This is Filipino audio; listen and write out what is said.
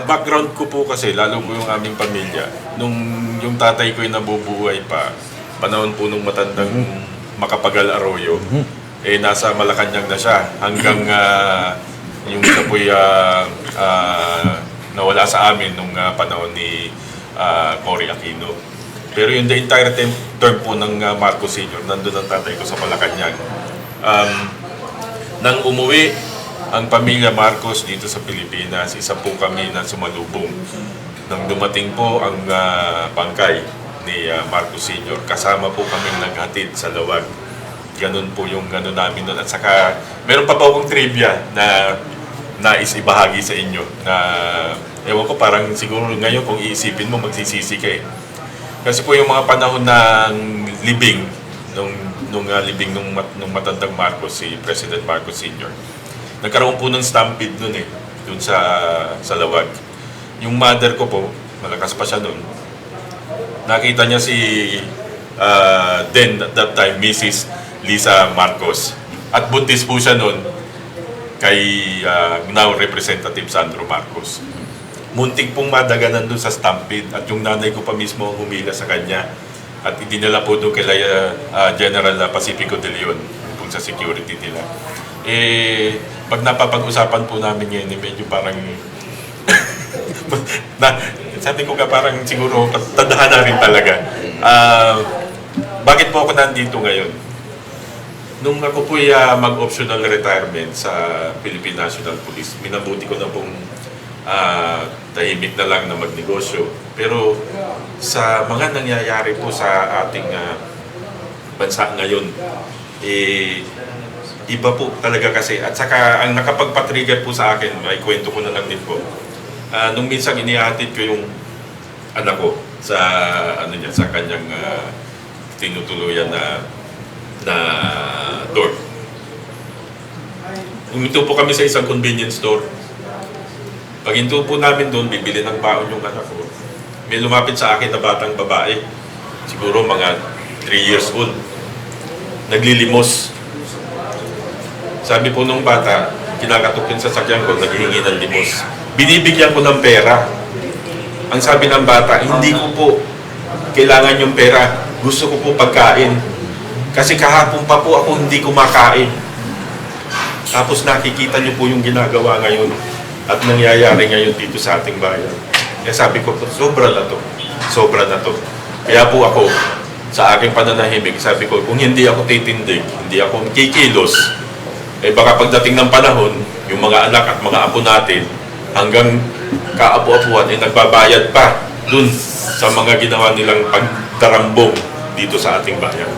Background ko po kasi, lalo po yung aming pamilya, nung yung tatay ko ay nabubuhay pa, panahon po nung matandang Macapagal Arroyo, nasa Malacanang na siya hanggang yung siya po'y nawala sa amin nung panahon ni Cory Aquino. Pero yung the entire term po ng Marcos Sr., nandun ang tatay ko sa Malacanang. Nang umuwi ang pamilya Marcos dito sa Pilipinas, isa po kami na sumalubong. Nang dumating po ang bangkay ni Marcos Sr., kasama po kami naghatid sa Lawag. Ganun po yung gano'n namin doon. At saka, meron pa po akong trivia na nais ibahagi sa inyo. Na, ewan ko, parang siguro ngayon kung iisipin mo, magsisisi ka eh. Kasi po yung mga panahon ng libing, nung matandang Marcos, si President Marcos Sr., nagkaroon po ng stampede nun eh, dun sa Lawag. Yung mother ko po, malakas pa siya nun, nakita niya si then at that time, Mrs. Lisa Marcos. At buntis po siya nun kay now Representative Sandro Marcos. Muntik pong madaganan doon sa stampede at yung nanay ko pa mismo humila sa kanya at idinala po doon kay General Pacifico de Leon kung sa security nila. Pag napapag-usapan po namin ngayon, medyo parang sabi ko ka parang siguro tadhana rin talaga. Bakit po ako nandito ngayon? Nung ako po mag-optional retirement sa Philippine National Police, minabuti ko na pong tahimik na lang na magnegosyo. Pero sa mga nangyayari po sa ating bansa ngayon, iba po talaga kasi. At saka ang nakapagpatrigger po sa akin, may kwento ko na lang din po. Nung minsan inihatid ko yung anak ko sa sa kanyang tinutuluyan na door. Huminto po kami sa isang convenience store. Pag hinto po namin doon, bibili ng baon yung anak ko. May lumapit sa akin na batang babae. Siguro mga 3 years old. Naglilimos. Sabi po nung bata, kinakatok yun sa sakyan ko, naghihingi ng limos. Binibigyan ko ng pera. Ang sabi ng bata, hindi ko po kailangan yung pera. Gusto ko po pagkain. Kasi kahapon pa po ako hindi kumakain. Tapos nakikita niyo po yung ginagawa ngayon at nangyayari ngayon dito sa ating bayan. Kaya sabi ko, sobra na to. Sobra na to. Kaya po ako, sa aking pananahimik, sabi ko, kung hindi ako titindig, hindi ako kikilos, baka pagdating ng panahon, yung mga anak at mga apo natin, hanggang kaapu-apuan, nagbabayad pa dun sa mga ginawa nilang pagdarambong dito sa ating bayan.